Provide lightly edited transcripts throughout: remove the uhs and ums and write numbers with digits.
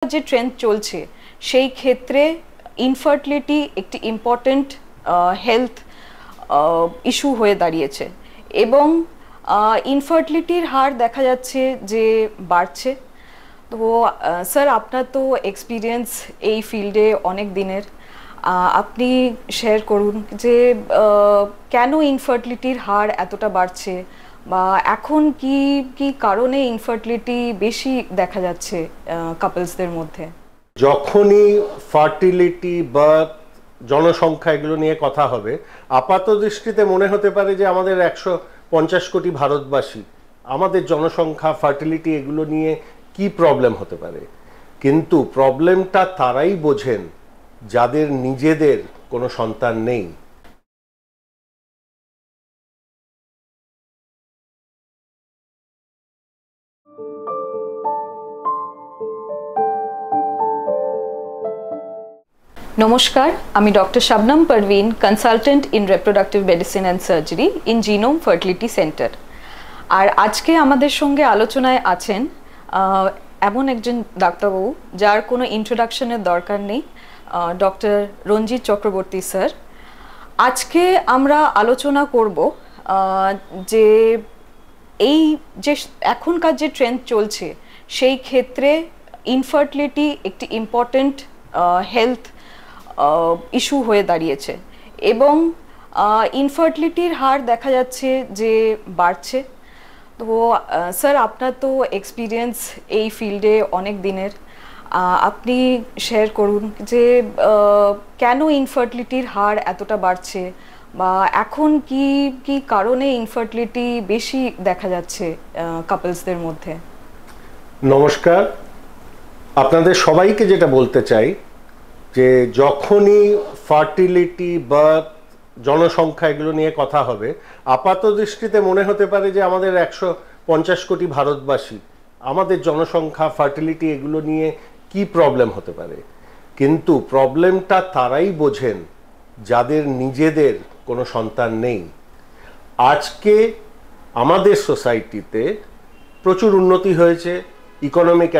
যে ট্রেন্ড চলছে সেই ক্ষেত্রে ইনফার্টিলিটি একটি ইম্পর্টেন্ট হেলথ ইস্যু হয়ে দাঁড়িয়েছে এবং ইনফার্টিলিটির হার দেখা যাচ্ছে যে বাড়ছে। তো স্যার, আপনার তো এক্সপিরিয়েন্স এই ফিল্ডে অনেক দিনের, আপনি শেয়ার করুন যে কেন ইনফার্টিলিটির হার এতটা বাড়ছে বা এখন কি কি কারণে ইনফার্টিলিটি বেশি দেখা যাচ্ছে কাপলসদের মধ্যে। যখনই ফার্টিলিটি, বার্থ, জনসংখ্যা এগুলো নিয়ে কথা হবে, আপাত দৃষ্টিতে মনে হতে পারে যে আমাদের 150 কোটি ভারতবাসী, আমাদের জনসংখ্যা, ফার্টিলিটি এগুলো নিয়ে কি প্রবলেম হতে পারে। কিন্তু প্রবলেমটা তারাই বোঝেন যাদের নিজেদের কোনো সন্তান নেই। নমস্কার, আমি doctor Shabnam Parvin, consultant in reproductive medicine and surgery in Genome fertility centre. আর আজকে আমাদের সঙ্গে আলোচনায় আছেন এমন একজন ডাক্তারবাবু যার কোনো ইন্ট্রোডাকশনের দরকার নেই, ডক্টর রঞ্জিত চক্রবর্তী স্যার। আজকে আমরা আলোচনা করব যে এই যে এখনকার যে ট্রেন্ড চলছে সেই ক্ষেত্রে ইনফার্টিলিটি একটি ইম্পর্টেন্ট হেলথ ইস্যু হয়ে দাঁড়িয়েছে এবং ইনফার্টিলিটির হার দেখা যাচ্ছে যে বাড়ছে। তো স্যার, আপনার তো এক্সপিরিয়েন্স এই ফিল্ডে অনেক দিনের, আপনি শেয়ার করুন যে কেন ইনফার্টিলিটির হার এতটা বাড়ছে বা এখন কি কি কারণে ইনফার্টিলিটি বেশি দেখা যাচ্ছে কাপলসদের মধ্যে। নমস্কার, আপনাদের সবাইকে যেটা বলতে চাই যে যখনই ফার্টিলিটি, বার্থ, জনসংখ্যা এগুলো নিয়ে কথা হবে, আপাত দৃষ্টিতে মনে হতে পারে যে আমাদের 150 কোটি ভারতবাসী, আমাদের জনসংখ্যা, ফার্টিলিটি এগুলো নিয়ে কি প্রবলেম হতে পারে। কিন্তু প্রবলেমটা তারাই বোঝেন যাদের নিজেদের কোনো সন্তান নেই। আজকে আমাদের সোসাইটিতে প্রচুর উন্নতি হয়েছে, ইকোনমিক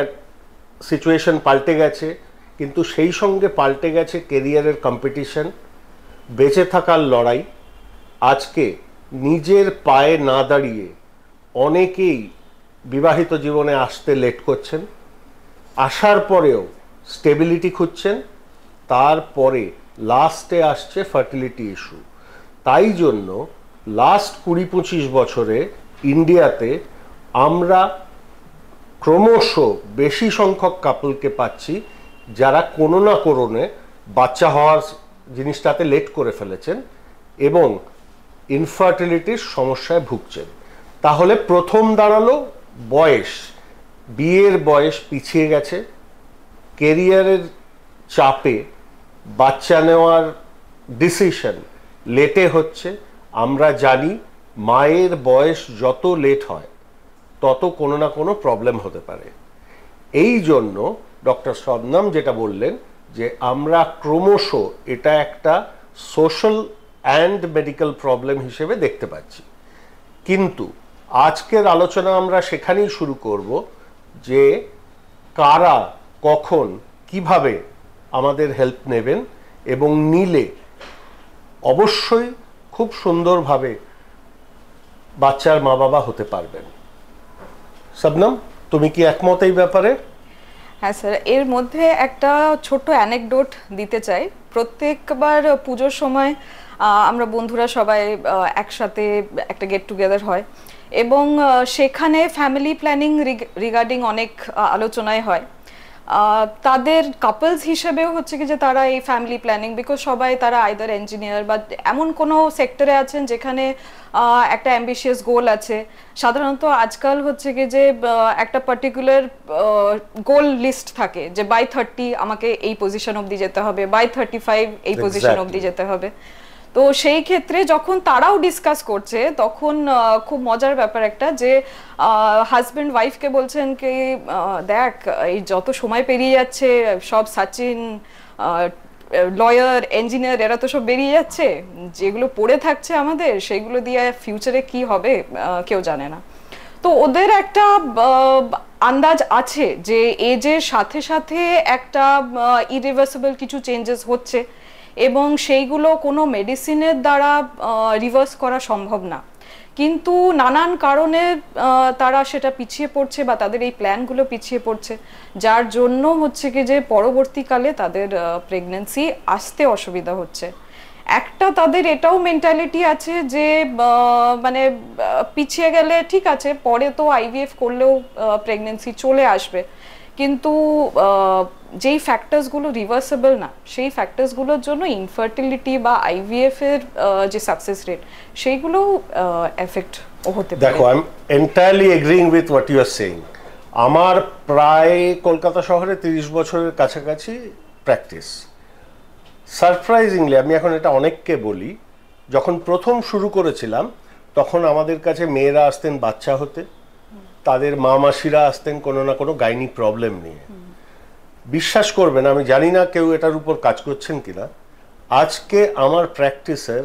সিচুয়েশন পাল্টে গেছে, কিন্তু সেই সঙ্গে পাল্টে গেছে কেরিয়ারের কম্পিটিশন, বেঁচে থাকার লড়াই। আজকে নিজের পায়ে না দাঁড়িয়ে অনেকেই বিবাহিত জীবনে আসতে লেট করছেন, আসার পরেও স্টেবিলিটি খুঁজছেন, তারপরে লাস্টে আসছে ফার্টিলিটি ইস্যু। তাই জন্য লাস্ট 20-25 বছরে ইন্ডিয়াতে আমরা ক্রমশ বেশি সংখ্যক কাপলকে পাচ্ছি যারা কোনো না কোনোনে বাচ্চা হওয়ার জিনিসটাতে লেট করে ফেলেছেন এবং ইনফার্টিলিটির সমস্যায় ভুগছেন। তাহলে প্রথম দাঁড়ালো বয়স, বিয়ের বয়স পিছিয়ে গেছে, কেরিয়ারের চাপে বাচ্চা নেওয়ার ডিসিশন লেটে হচ্ছে। আমরা জানি মায়ের বয়স যত লেট হয় তত কোনো না কোনো প্রবলেম হতে পারে। এই জন্য ডক্টর শাবনম যেটা বললেন যে আমরা ক্রমশ এটা একটা সোশ্যাল অ্যান্ড মেডিকেল প্রবলেম হিসেবে দেখতে পাচ্ছি। কিন্তু আজকের আলোচনা আমরা সেখানেই শুরু করব যে কারা, কখন, কিভাবে আমাদের হেল্প নেবেন এবং নিলে অবশ্যই খুব সুন্দরভাবে বাচ্চার মা বাবা হতে পারবেন। শাবনম, তুমি কি একমত এই ব্যাপারে? হ্যাঁ স্যার, এর মধ্যে একটা ছোট্ট অ্যানেকডোট দিতে চাই। প্রত্যেকবার পুজোর সময় আমরা বন্ধুরা সবাই একসাথে একটা গেট টুগেদার হয় এবং সেখানে ফ্যামিলি প্ল্যানিং রিগার্ডিং অনেক আলোচনায় হয়। তাদের কাপলস হিসেবেও হচ্ছে কি যে তারা এই ফ্যামিলি প্ল্যানিং, বিকজ সবাই তারা আইদার ইঞ্জিনিয়ার বা এমন কোনো সেক্টরে আছেন যেখানে একটা অ্যাম্বিশিয়াস গোল আছে। সাধারণত আজকাল হচ্ছে কি যে একটা পার্টিকুলার গোল লিস্ট থাকে যে বাই 30 আমাকে এই পজিশন অবধি যেতে হবে, বাই 35 এই পজিশন অবধি যেতে হবে। তো সেই ক্ষেত্রে যখন তারাও ডিসকাস করছে তখন খুব মজার ব্যাপার একটা যে হাজব্যান্ড ওয়াইফকে বলছেন কি দেখ, এই যত সময় পেরিয়ে যাচ্ছে সব সচিন, লয়ার, ইঞ্জিনিয়ার এরা তো সব বেরিয়ে যাচ্ছে, যেগুলো পড়ে থাকছে আমাদের সেগুলো দিয়ে ফিউচারে কি হবে কেউ জানে না। তো ওদের একটা আন্দাজ আছে যে এজের সাথে সাথে একটা ইরিভার্সিবল কিছু চেঞ্জেস হচ্ছে এবং সেইগুলো কোনো মেডিসিনের দ্বারা রিভার্স করা সম্ভব না, কিন্তু নানান কারণে তারা সেটা পিছিয়ে পড়ছে বা তাদের এই প্ল্যানগুলো পিছিয়ে পড়ছে, যার জন্য হচ্ছে কি যে পরবর্তীকালে তাদের প্রেগন্যান্সি আসতে অসুবিধা হচ্ছে। একটা তাদের এটাও মেন্টালিটি আছে যে মানে পিছিয়ে গেলে ঠিক আছে, পরে তো আইভিএফ করলেও প্রেগন্যান্সি চলে আসবে, কিন্তু যেই ফ্যাক্টরসগুলো রিভার্সেবল না সেই ফ্যাক্টরসগুলোর জন্য ইনফার্টিলিটি বা আইভিএফ এর যে সাকসেস রেট সেইগুলো এফেক্ট হতে পারে। দেখো, I am entirely agreeing with what you are saying. আমার প্রায় কলকাতা শহরে 30 বছরের কাছাকাছি প্র্যাকটিস। সারপ্রাইজিংলি আমি এখন এটা অনেককে বলি, যখন প্রথম শুরু করেছিলাম তখন আমাদের কাছে মেয়েরা আসতেন বাচ্চা হতে, তাদের মা মাসিরা আসতেন কোনো না কোনো গাইনি প্রবলেম নিয়ে। বিশ্বাস করবেন, আমি জানি না কেউ এটার উপর কাজ করছেন কিনা, আজকে আমার প্র্যাকটিসের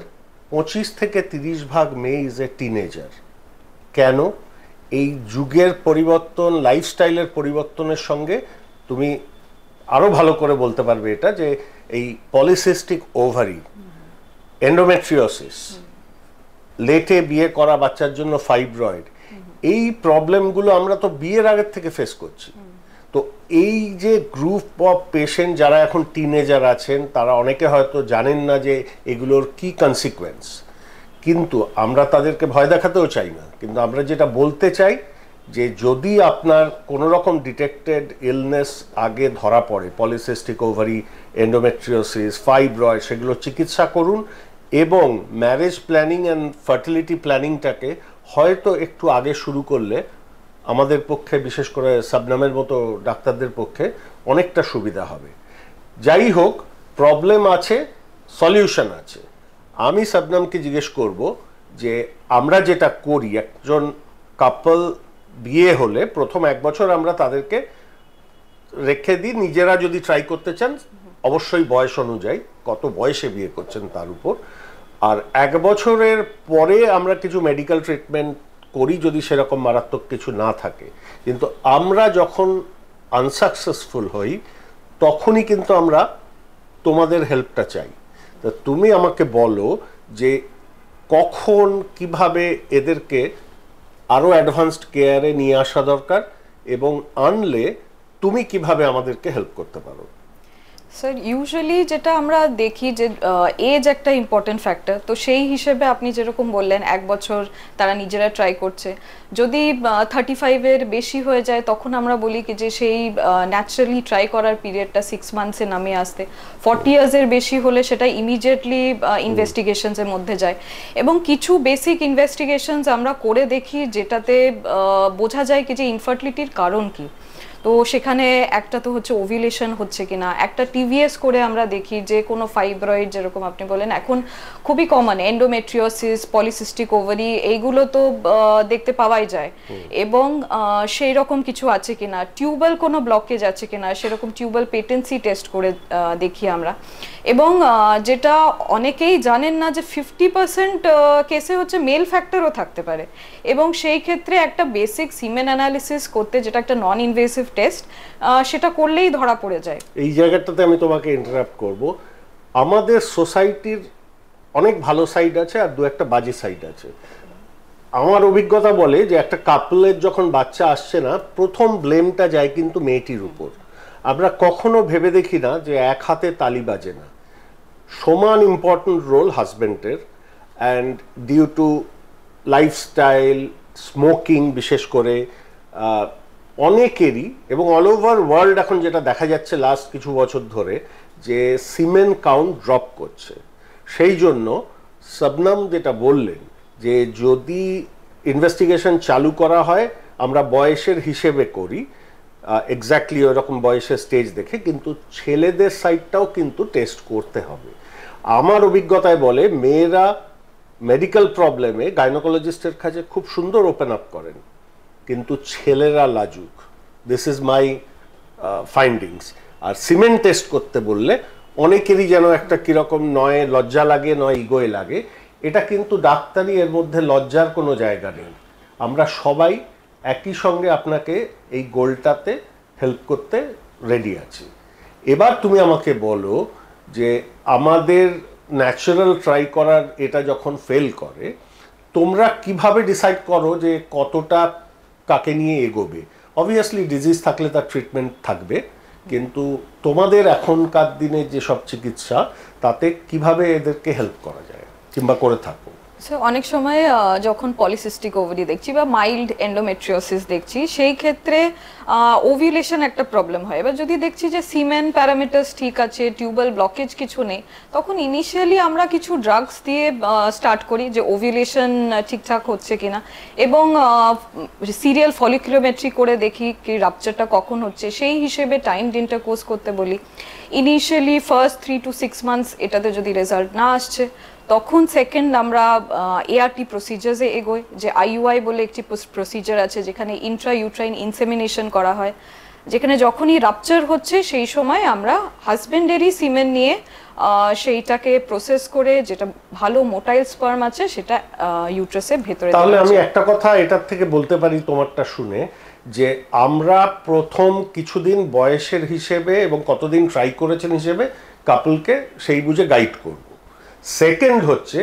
25 থেকে 30% মেয়ে ইজ এ টিনেজার। কেন? এই যুগের পরিবর্তন, লাইফস্টাইলের পরিবর্তনের সঙ্গে তুমি আরো ভালো করে বলতে পারবে এটা, যে এই পলিসিস্টিক ওভারি, এন্ডোমেট্রিওসিস, লেটে বিয়ে করা বাচ্চার জন্য ফাইব্রয়েড, এই প্রবলেমগুলো আমরা তো বিয়ের আগের থেকে ফেস করছি। তো এই যে গ্রুপ অফ পেশেন্ট যারা এখন টিনেজার আছেন, তারা অনেকে হয়তো জানেন না যে এগুলোর কি কনসিকুয়েন্স, কিন্তু আমরা তাদেরকে ভয় দেখাতেও চাই না। কিন্তু আমরা যেটা বলতে চাই যে যদি আপনার কোনো রকম ডিটেক্টেড ইলনেস আগে ধরা পড়ে, পলিসিস্টিক ওভারি, এন্ডোমেট্রিওসিস, ফাইব্রয়েড, সেগুলো চিকিৎসা করুন এবং ম্যারেজ প্ল্যানিং অ্যান্ড ফার্টিলিটি প্ল্যানিংটাকে হয়তো একটু আগে শুরু করলে আমাদের পক্ষে, বিশেষ করে শবনমের মতো ডাক্তারদের পক্ষে অনেকটা সুবিধা হবে। যাই হোক, প্রবলেম আছে, সলিউশন আছে। আমি শবনমকে জিজ্ঞেস করব যে আমরা যেটা করি, একজন কাপল বিয়ে হলে প্রথম 1 বছর আমরা তাদেরকে রেখে দিই, নিজেরা যদি ট্রাই করতে চান, অবশ্যই বয়স অনুযায়ী কত বয়সে বিয়ে করছেন তার উপর। আর 1 বছরের পরে আমরা কিছু মেডিকেল ট্রিটমেন্ট করি যদি সেরকম মারাত্মক কিছু না থাকে। কিন্তু আমরা যখন আনসাকসেসফুল হই তখনই কিন্তু আমরা তোমাদের হেল্পটা চাই। তা তুমি আমাকে বলো যে কখন কিভাবে এদেরকে আরো অ্যাডভান্সড কেয়ারে নিয়ে আসা দরকার এবং আনলে তুমি কিভাবে আমাদেরকে হেল্প করতে পারো। স্যার, ইউজুয়ালি যেটা আমরা দেখি যে এজ একটা ইম্পর্টেন্ট ফ্যাক্টর, তো সেই হিসেবে আপনি যেরকম বললেন 1 বছর তারা নিজেরা ট্রাই করছে। যদি 35-এর বেশি হয়ে যায় তখন আমরা বলি কি যে সেই ন্যাচারালি ট্রাই করার পিরিয়ডটা 6 মান্থসে নামিয়ে আসতে। 40 ইয়ার্সের বেশি হলে সেটা ইমিডিয়েটলি ইনভেস্টিগেশনসের মধ্যে যায় এবং কিছু বেসিক ইনভেস্টিগেশনস আমরা করে দেখি যেটাতে বোঝা যায় কি যে ইনফার্টিলিটির কারণ কি। তো সেখানে একটা তো হচ্ছে ওভিলেশন হচ্ছে কিনা, একটা টিভিএস করে আমরা দেখি যে কোনো ফাইব্রয়েড, যেরকম আপনি বলেন এখন খুবই কমন, এন্ডোমেট্রিওসিস, পলিসিস্টিক ওভারি, এইগুলো তো দেখতে পাওয়াই যায় এবং সেই রকম কিছু আছে কিনা, টিউবাল কোনো ব্লকেজ আছে কিনা, সেরকম টিউবাল পেটেন্সি টেস্ট করে দেখি আমরা। এবং যেটা অনেকেই জানেন না যে 50% কেসে হচ্ছে মেল ফ্যাক্টরও থাকতে পারে এবং সেই ক্ষেত্রে একটা বেসিক সিমেন অ্যানালিসিস করতে, যেটা একটা নন ইনভেসিভ টেস্ট, সেটা করলেই ধরা পড়ে যায়। এই জায়গাটাতে আমি তোমাকে ইন্টারাপ্ট করব। আমাদের সোসাইটির অনেক ভালো সাইড আছে আর 2-একটা বাজে সাইড আছে। আমার অভিজ্ঞতা বলে যে একটা কাপলের যখন বাচ্চা আসছে না, প্রথম ব্লেমটা যায় কিন্তু মেয়েটির উপর। আমরা কখনো ভেবে দেখি না যে এক হাতে তালি বাজে না, সমান ইম্পর্টেন্ট রোল হাজব্যান্ডের। And due to lifestyle, smoking বিশেষ করে অনেকেরই, এবং অল ওভার ওয়ার্ল্ড এখন যেটা দেখা যাচ্ছে লাস্ট কিছু বছর ধরে, যে সিমেন কাউন্ট ড্রপ করছে। সেই জন্য শবনম যেটা বললেন যে যদি ইনভেস্টিগেশন চালু করা হয়, আমরা বয়সের হিসেবে করি, এক্স্যাক্টলি ওরকম বয়সের স্টেজ দেখে, কিন্তু ছেলেদের সাইডটাও কিন্তু টেস্ট করতে হবে। আমার অভিজ্ঞতায় বলে মেয়েরা মেডিকেল প্রবলেমে গাইনোকোলজিস্টের কাছে খুব সুন্দর ওপেন আপ করেন, কিন্তু ছেলেরা লাজুক। This is my findings. আর সিমেন্ট টেস্ট করতে বললে অনেকেরই যেন একটা কিরকম, নয় লজ্জা লাগে নয় ইগোয় লাগে। এটা কিন্তু ডাক্তারি, এর মধ্যে লজ্জার কোনো জায়গা নেই। আমরা সবাই একই সঙ্গে আপনাকে এই গোলটাতে হেল্প করতে রেডি আছি। এবার তুমি আমাকে বলো যে আমাদের ন্যাচারাল ট্রাই করার এটা যখন ফেল করে, তোমরা কিভাবে ডিসাইড করো যে কতটা কাকে নিয়ে এগোবে? অবভিয়াসলি ডিজিজ থাকলে তার ট্রিটমেন্ট থাকবে, কিন্তু তোমাদের এখনকার দিনে যেসব চিকিৎসা, তাতে কিভাবে এদেরকে হেল্প করা যায় কিংবা করে থাকো? অনেক সময় যখন পলিসিস্টিক ওভারি দেখছি বা মাইল্ড এন্ডোমেট্রিওসিস দেখছি, সেই ক্ষেত্রে ওভিউলেশন একটা প্রবলেম হয়। এবার যদি দেখছি যে সিমেন প্যারামিটার্স ঠিক আছে, টিউবাল ব্লকেজ কিছু নেই, তখন ইনিশিয়ালি আমরা কিছু ড্রাগস দিয়ে স্টার্ট করি যে ওভিউলেশন ঠিকঠাক হচ্ছে কিনা, এবং সিরিয়াল ফলিকুলোমেট্রি করে দেখি কি রাপচারটা কখন হচ্ছে, সেই হিসেবে টাইম ইন্টারকোর্স করতে বলি। ইনিশিয়ালি ফার্স্ট 3 to 6 মান্থস এটাতে যদি রেজাল্ট না আসছে, তখন সেকেন্ড আমরা এআরটি প্রসিজার্সে এগোই, যে আইইউআই বলে একটি প্রসিজার আছে যেখানে ইন্ট্রা ইউট্রাইন ইনসেমিনেশন করা হয়, যেখানে যখনই রাপচার হচ্ছে সেই সময় আমরা হাজবেন্ডারি সিমেন নিয়ে সেইটাকে প্রসেস করে যেটা ভালো মোটাইল স্পার্ম আছে সেটা ইউট্রাসের ভেতরে। তাহলে আমি একটা কথা এটার থেকে বলতে পারি তোমারটা শুনে, যে আমরা প্রথম কিছুদিন বয়সের হিসেবে এবং কতদিন ট্রাই করেছেন হিসেবে কাপলকে সেই বুঝে গাইড করব। সেকেন্ড হচ্ছে,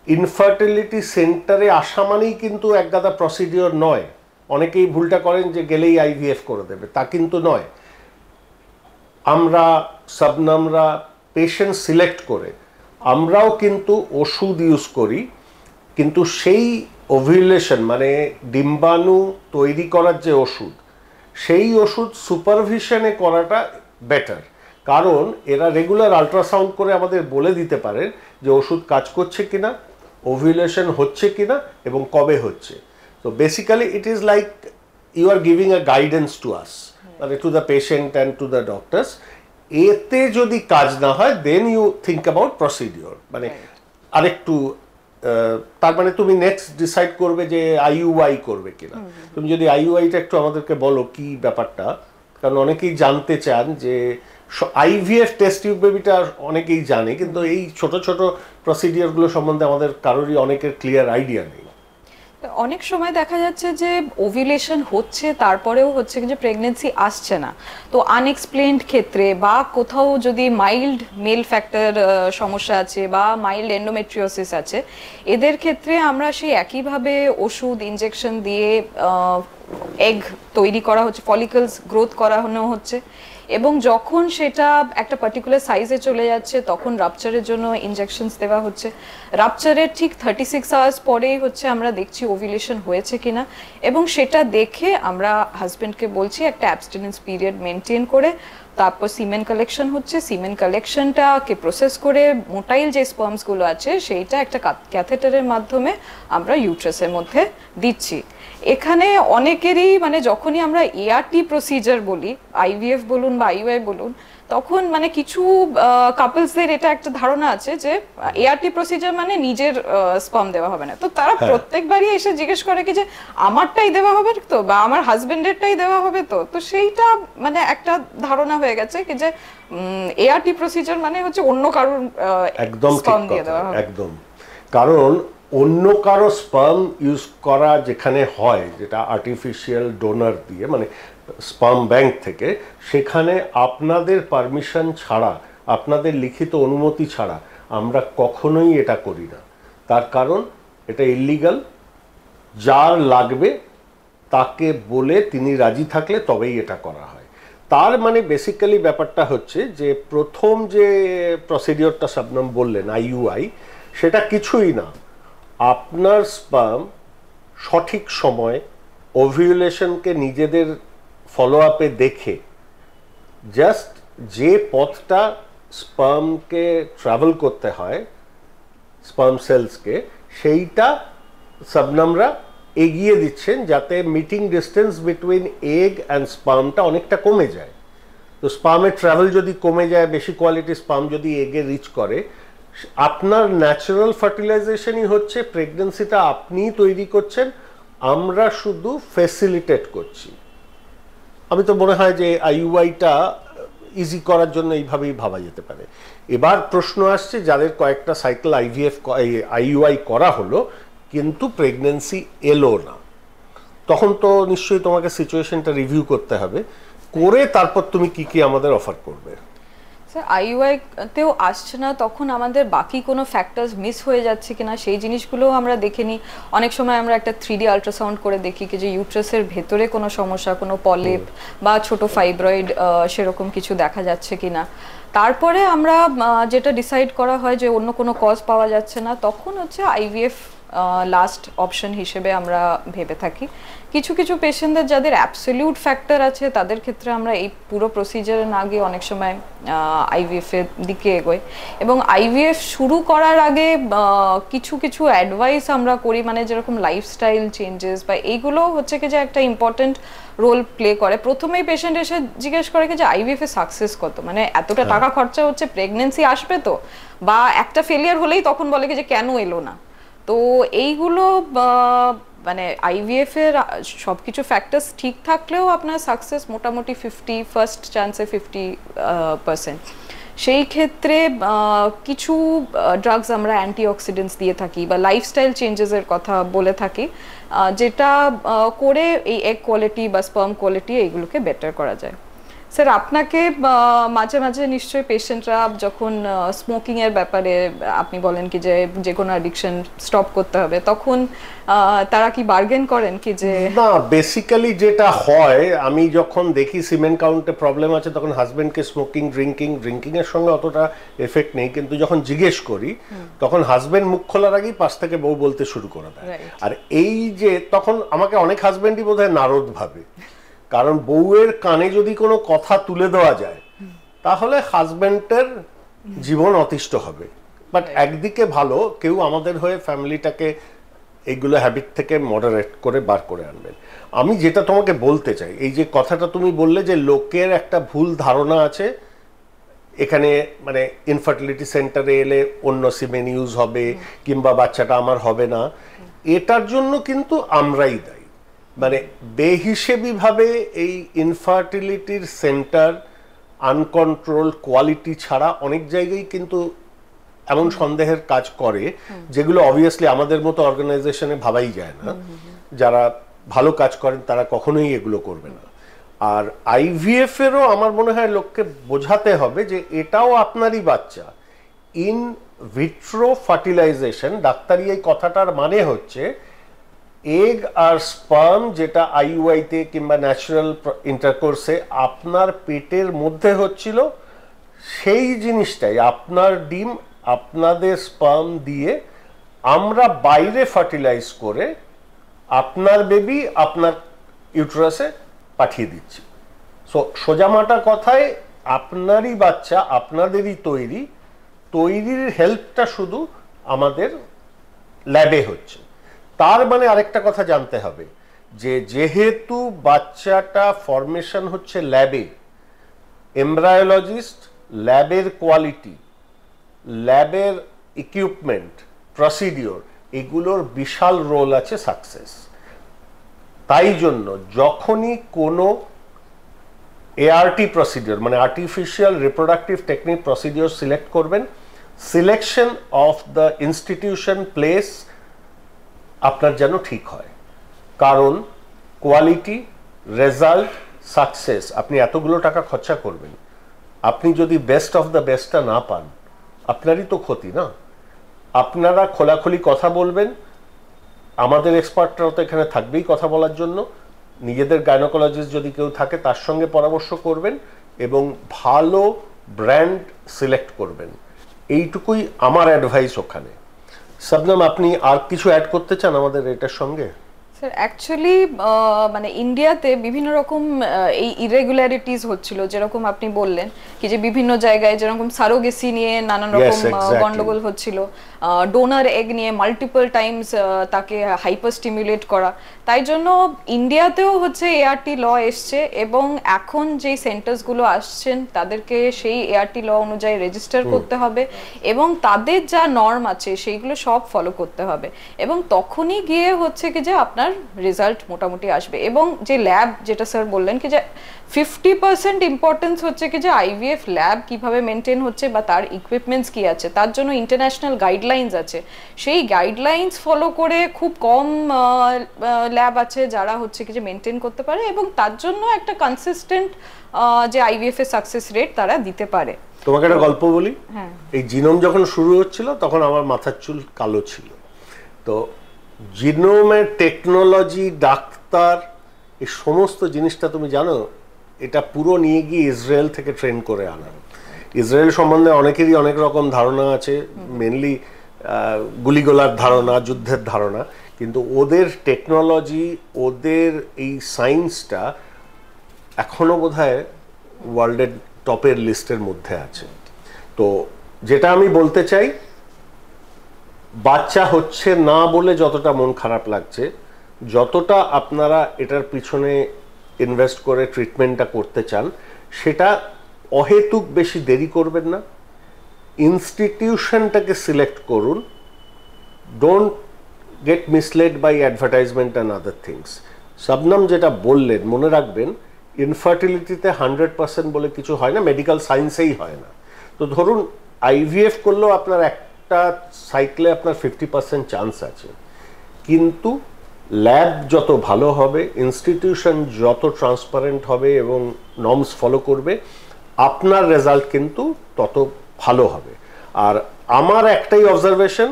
ইনফার্টিলিটি সেন্টারে আসা মানেই কিন্তু একগাদা প্রসিডিওর নয়। অনেকেই ভুলটা করেন যে গেলেই আইভিএফ করে দেবে, তা কিন্তু নয়। আমরা সাবনামরা পেশেন্ট সিলেক্ট করে আমরাও কিন্তু ওষুধ ইউজ করি, কিন্তু সেই ওভিউলেশন মানে ডিম্বাণু তৈরি করার যে ওষুধ, সেই ওষুধ সুপারভিশনে করাটা বেটার। কারণ এরা রেগুলার আল্ট্রাসাউন্ড করে আমাদের বলে দিতে পারেন যে ওষুধ কাজ করছে কিনা, ওভিউলেশন হচ্ছে কিনা এবং কবে হচ্ছে। তো basically it is like you are giving a guidance to us, মানে to the patient and to the doctors. এতে যদি কাজ না হয় then you think about procedure, মানে আরেকটু তার মানে তুমি নেক্সট ডিসাইড করবে যে আইইউআই করবে কিনা। তুমি যদি আইইউআইটা একটু আমাদেরকে বলো কি ব্যাপারটা, কারণ অনেকেই জানতে চান যে আইভিএফ টেস্ট টিউব বেবিটা অনেকেই জানে, কিন্তু এই ছোট ছোট প্রসিডিওরগুলো সম্বন্ধে আমাদের কারোরই অনেকের ক্লিয়ার আইডিয়া নেই। অনেক সময় দেখা যাচ্ছে যে ওভিউলেশন হচ্ছে, তারপরেও হচ্ছে যে প্রেগনেন্সি আসছে না। তো আনএক্সপ্লেইনড ক্ষেত্রে বা কোথাও যদি মাইল্ড মেল ফ্যাক্টর সমস্যা আছে বা মাইল্ড এন্ডোমেট্রিওসিস আছে, এদের ক্ষেত্রে আমরা সেই একইভাবে ওষুধ ইনজেকশন দিয়ে এগ তৈরি করা হচ্ছে, ফলিকলস গ্রোথ করানো হচ্ছে, এবং যখন সেটা একটা পার্টিকুলার সাইজে চলে যাচ্ছে তখন রাপচারের জন্য ইনজেকশনস দেওয়া হচ্ছে। রাপচারের ঠিক 36 আওয়ার্স পরেই হচ্ছে আমরা দেখছি ওভিউলেশন হয়েছে কিনা, এবং সেটা দেখে আমরা হাজবেন্ডকে বলছি একটা অ্যাবস্টিনেন্স পিরিয়ড মেনটেন করে তারপর সিমেন কালেকশন হচ্ছে। সিমেন কালেকশনটাকে প্রসেস করে মোটাইল যে স্পার্মসগুলো আছে সেইটা একটা ক্যাথেটারের মাধ্যমে আমরা ইউট্রাসের মধ্যে দিচ্ছি। এখানে অনেকেরই মানে যখনই আমরা এআরটি প্রসিজার বলি, আইভিএফ বলুন বা আইইউআই বলুন, তখন মানে কিছু কাপলসদের এটা একটা ধারণা আছে যে এআরটি প্রসিজার মানে নিজের স্পার্ম দেওয়া হবে না। তো তারা প্রত্যেকবারই এসে জিজ্ঞেস করে কি যে আমারটাই দেওয়া হবে তো, বা আমার হাজবেন্ডেরটাই দেওয়া হবে তো। তো সেইটা মানে একটা ধারণা হয়ে গেছে কি যে এআরটি প্রসিজার মানে হচ্ছে অন্য কারোর স্পার্ম দিয়ে দেওয়া হবে। একদম, কারণ অন্য কারো স্পার্ম ইউজ করা যেখানে হয়, যেটা আর্টিফিশিয়াল ডোনার দিয়ে মানে স্পার্ম ব্যাংক থেকে, সেখানে আপনাদের পারমিশন ছাড়া, আপনাদের লিখিত অনুমতি ছাড়া আমরা কখনোই এটা করি না। তার কারণ এটা ইল্লিগাল। যার লাগবে তাকে বলে তিনি রাজি থাকলে তবেই এটা করা হয়। তার মানে বেসিক্যালি ব্যাপারটা হচ্ছে যে প্রথম যে প্রসিডিওরটা শবনম বললেন আইইউআই, সেটা কিছুই না, আপনার স্পার্ম সঠিক সময় ওভিউলেশনকে নিজেদের ফলো আপে দেখে জাস্ট যে পথটা স্পার্মকে ট্রাভেল করতে হয় স্পার্ম সেলসকে, সেইটা শবনমরা এগিয়ে দিচ্ছেন যাতে meeting distance between egg and স্পার্মটা অনেকটা কমে যায়। তো স্পার্মের ট্রাভেল যদি কমে যায়, বেশি কোয়ালিটির স্পার্ম যদি এগে রিচ করে, আপনার ন্যাচারাল ফার্টিলাইজেশনই হচ্ছে, প্রেগনেন্সিটা আপনিই তৈরি করছেন, আমরা শুধু ফ্যাসিলিটেট করছি। আমি তো মনে হয় যে আইইউআইটা ইজি করার জন্য এইভাবেই ভাবা যেতে পারে। এবার প্রশ্ন আসছে যাদের কয়েকটা সাইকেল আইইউআই করা হলো কিন্তু প্রেগনেন্সি এলো না, তখন তো নিশ্চয়ই তোমাকে সিচুয়েশনটা রিভিউ করতে হবে, করে তারপর তুমি কি কি আমাদের অফার করবে। স্যার আইইউআই তেও আসছে না, তখন আমাদের বাকি কোনো ফ্যাক্টরস মিস হয়ে যাচ্ছে কিনা সেই জিনিসগুলোও আমরা দেখে নিই। অনেক সময় আমরা একটা 3D আল্ট্রাসাউন্ড করে দেখি কি যে ইউট্রাসের ভেতরে কোনো সমস্যা, কোনো পলিপ বা ছোট ফাইব্রয়েড সেরকম কিছু দেখা যাচ্ছে কিনা। তারপরে আমরা যেটা ডিসাইড করা হয় যে অন্য কোনো কজ পাওয়া যাচ্ছে না, তখন হচ্ছে আইভিএফ লাস্ট অপশন হিসেবে আমরা ভেবে থাকি। কিছু কিছু পেশেন্টদের যাদের অ্যাবসলিউট ফ্যাক্টর আছে তাদের ক্ষেত্রে আমরা এই পুরো প্রসিজারে না গিয়ে অনেক সময় আইভিএফ এর দিকে এগোই। এবং আইভিএফ শুরু করার আগে কিছু কিছু অ্যাডভাইস আমরা করি, মানে যেরকম লাইফস্টাইল চেঞ্জেস বা এইগুলো হচ্ছে কি যে একটা ইম্পর্টেন্ট রোল প্লে করে। প্রথমেই পেশেন্ট এসে জিজ্ঞেস করে কি যে আইভিএফ এর সাকসেস কত, মানে এতটা টাকা খরচা হচ্ছে, প্রেগনেন্সি আসবে তো, বা একটা ফেলিয়ার হলেই তখন বলে কি যে কেন এলো না। তো এইগুলো মানে আইভিএফ এর সবকিছু ফ্যাক্টরস ঠিক থাকলেও আপনার সাকসেস মোটামুটি 50, ফার্স্ট চান্সে 50%। সেই ক্ষেত্রে কিছু ড্রাগস আমরা অ্যান্টিঅক্সিডেন্টস দিয়ে থাকি বা লাইফস্টাইল চেঞ্জেসের কথা বলে থাকি, যেটা করে এই এগ কোয়ালিটি বা স্পার্ম কোয়ালিটি এইগুলোকে বেটার করা যায়। স্যার আপনাকে মাঝে মাঝে নিশ্চয়ই পেশেন্টরা যখন স্মোকিং এর ব্যাপারে আপনি বলেন কি যে যে কোনো অ্যাডিকশন স্টপ করতে হবে, তখন তারা কি বার্গেন করেন কি যে? না, বেসিক্যালি যেটা হয়, আমি যখন দেখি সিমেন্ট কাউন্টে প্রবলেম আছে তখন হাজবেন্ডকে স্মোকিং ড্রিঙ্কিং এর সঙ্গে অতটা এফেক্ট নেই, কিন্তু যখন জিজ্ঞেস করি তখন হাজবেন্ড মুখ খোলার আগেই পাশ থেকে বউ বলতে শুরু করে দেয়। আর এই যে তখন আমাকে অনেক হাজবেন্ডই বোধহয় নারদ ভাবে, কারণ বউয়ের কানে যদি কোনো কথা তুলে দেওয়া যায় তাহলে হাজবেন্ডের জীবন অতিষ্ঠ হবে। বাট একদিকে ভালো, কেউ আমাদের হয়ে ফ্যামিলিটাকে এইগুলো হ্যাবিট থেকে মডারেট করে বার করে আনবেন। আমি যেটা তোমাকে বলতে চাই, এই যে কথাটা তুমি বললে যে লোকের একটা ভুল ধারণা আছে এখানে, মানে ইনফার্টিলিটি সেন্টারে এলে অন্য সিমেন ইউজ হবে কিংবা বাচ্চাটা আমার হবে না, এটার জন্য কিন্তু আমরাই দায়ী। মানে বেহিসেবিভাবে এই ইনফার্টিলিটির সেন্টার আনকন্ট্রোল কোয়ালিটি ছাড়া অনেক জায়গায় কিন্তু এমন সন্দেহের কাজ করে যেগুলো অবভিয়াসলি আমাদের মতো অর্গানাইজেশনে ভাবাই যায় না। যারা ভালো কাজ করেন তারা কখনোই এগুলো করবে না। আর আইভিএফ এরও আমার মনে হয় লোককে বোঝাতে হবে যে এটাও আপনারই বাচ্চা। ইন ভিট্রো ফার্টিলাইজেশন, ডাক্তারি এই কথাটার মানে হচ্ছে এগ আর স্পার্ম যেটা আইইউআইতে কিংবা ন্যাচারাল ইন্টারকোর্সে আপনার পেটের মধ্যে হচ্ছিল, সেই জিনিসটাই আপনার ডিম আপনাদের স্পার্ম দিয়ে আমরা বাইরে ফার্টিলাইজ করে আপনার বেবি আপনার ইউটেরাসে পাঠিয়ে দিচ্ছি। সো সোজামাটা কথায় আপনারই বাচ্চা, আপনাদেরই তৈরির হেল্পটা শুধু আমাদের ল্যাবে হচ্ছে। তার মানে আরেকটা কথা জানতে হবে যে যেহেতু বাচ্চাটা ফরমেশন হচ্ছে ল্যাবে, এমব্রায়োলজিস্ট, ল্যাবের কোয়ালিটি, ল্যাবের ইকুইপমেন্ট, প্রসিডিওর, এগুলোর বিশাল রোল আছে সাকসেস। তাই জন্য যখনই কোনো এআরটি প্রসিডিওর মানে artificial reproductive technique procedure select করবেন, selection of the institution place আপনার যেন ঠিক হয়। কারণ কোয়ালিটি, রেজাল্ট, সাকসেস, আপনি এতগুলো টাকা খরচা করবেন, আপনি যদি বেস্ট অফ দ্য বেস্টটা না পান আপনারই তো ক্ষতি না। আপনারা খোলাখুলি কথা বলবেন, আমাদের এক্সপার্টরাও তো এখানে থাকবেই কথা বলার জন্য। নিজেদের গাইনোকোলজিস্ট যদি কেউ থাকে তার সঙ্গে পরামর্শ করবেন এবং ভালো ব্র্যান্ড সিলেক্ট করবেন, এইটুকুই আমার অ্যাডভাইস ওখানে। শবনম, আপনি আর কিছু অ্যাড করতে চান আমাদের এটার সঙ্গে? স্যার অ্যাকচুয়ালি মানে ইন্ডিয়াতে বিভিন্ন রকম এই ইরেগুলারিটিস হচ্ছিল, যেরকম আপনি বললেন কি যে বিভিন্ন জায়গায় যেরকম সারোগেসি নিয়ে নানান রকম গন্ডগোল হচ্ছিল, ডোনার এগ নিয়ে মাল্টিপল টাইমস তাকে হাইপার স্টিমুলেট করা। তাই জন্য ইন্ডিয়াতেও হচ্ছে এআরটি ল এসছে এবং এখন যেই সেন্টার্সগুলো আসছেন তাদেরকে সেই এআরটি ল অনুযায়ী রেজিস্টার করতে হবে এবং তাদের যা নর্ম আছে সেইগুলো সব ফলো করতে হবে। এবং তখনই গিয়ে হচ্ছে কি যে আপনার আপনার রেজাল্ট মোটামুটি আসবে। এবং যে ল্যাব, যেটা স্যার বললেন কি যে 50% ইম্পর্টেন্স হচ্ছে কি যে আইভিএফ ল্যাব কিভাবে মেনটেন হচ্ছে বা তার ইকুইপমেন্টস কি আছে, তার জন্য ইন্টারন্যাশনাল গাইডলাইন্স আছে। সেই গাইডলাইন্স ফলো করে খুব কম ল্যাব আছে যারা হচ্ছে কি যে মেনটেন করতে পারে, এবং তার জন্য একটা কনসিস্টেন্ট যে আইভিএফ এর সাকসেস রেট তারা দিতে পারে। তোমাকে একটা গল্প বলি। এই জিনোম যখন শুরু হচ্ছিল তখন আমার মাথার চুল কালো ছিল। তো জিনোমের টেকনোলজি, ডাক্তার, এই সমস্ত জিনিসটা তুমি জানো, এটা পুরো নিয়ে গিয়ে ইসরায়েল থেকে ট্রেন করে আনা। ইসরায়েল সম্বন্ধে অনেকেরই অনেক রকম ধারণা আছে, মেনলি গুলিগোলার ধারণা, যুদ্ধের ধারণা, কিন্তু ওদের টেকনোলজি, ওদের এই সায়েন্সটা এখনো বোধহয় ওয়ার্ল্ডের টপের লিস্টের মধ্যে আছে। তো যেটা আমি বলতে চাই, বাচ্চা হচ্ছে না বলে যতটা মন খারাপ লাগছে, যতটা আপনারা এটার পিছনে ইনভেস্ট করে ট্রিটমেন্টটা করতে চান, সেটা অহেতুক বেশি দেরি করবেন না। ইনস্টিটিউশনটাকে সিলেক্ট করুন, don't get misled by advertisement and other things. Shabnam যেটা বললেন, মনে রাখবেন, ইনফার্টিলিটিতে 100% বলে কিছু হয় না, মেডিকেল সায়েন্সেই হয় না। তো ধরুন আইভিএফ করলেও আপনার একটা সাইকেলে আপনার 50% চান্স আছে, কিন্তু ল্যাব যত ভালো হবে, ইনস্টিটিউশন যত ট্রান্সপারেন্ট হবে এবং নর্মস ফলো করবে, আপনার রেজাল্ট কিন্তু তত ভালো হবে। আর আমার একটাই অবজারভেশন,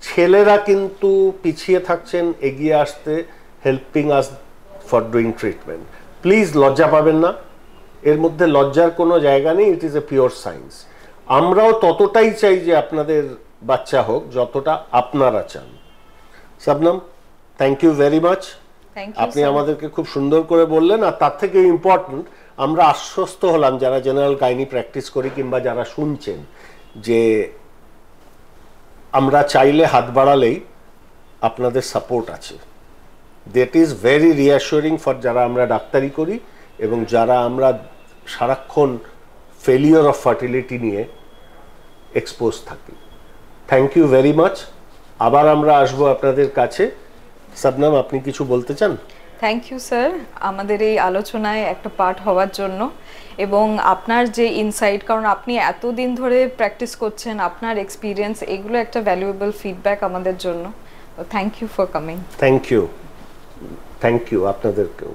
ছেলেরা কিন্তু পিছিয়ে থাকছেন এগিয়ে আসতে, helping us for doing treatment. Please লজ্জা পাবেন না, এর মধ্যে লজ্জার কোনো জায়গা নেই। It is a pure science. আমরাও ততটাই চাই যে আপনাদের বাচ্চা হোক যতটা আপনারা চান। Shabnam, thank you very much. আপনি আমাদেরকে খুব সুন্দর করে বললেন, আর তার থেকে ইম্পর্টেন্ট, আমরা আশ্বস্ত হলাম যারা জেনারেল গাইনি প্র্যাকটিস করি কিংবা যারা শুনছেন, যে আমরা চাইলে হাত বাড়ালেই আপনাদের সাপোর্ট আছে। That is very reassuring for যারা আমরা ডাক্তারি করি এবং যারা আমরা সারাক্ষণ ফেলিওর অফ ফার্টিলিটি নিয়ে এক্সপোজ থাকি। Thank you very much. আবার আমরা আসবো আপনাদের কাছে। শবনম, আপনি কিছু বলতে চান? থ্যাংক ইউ স্যার, আমাদের এই আলোচনায় একটা পার্ট হওয়ার জন্য, এবং আপনার যে ইনসাইট, কারণ আপনি এতদিন ধরে প্র্যাকটিস করছেন, আপনার এক্সপিরিয়েন্স, এগুলো একটা ভ্যালুয়েবল ফিডব্যাক আমাদের জন্য। Thank you for coming. Thank you আপনাদেরকেও।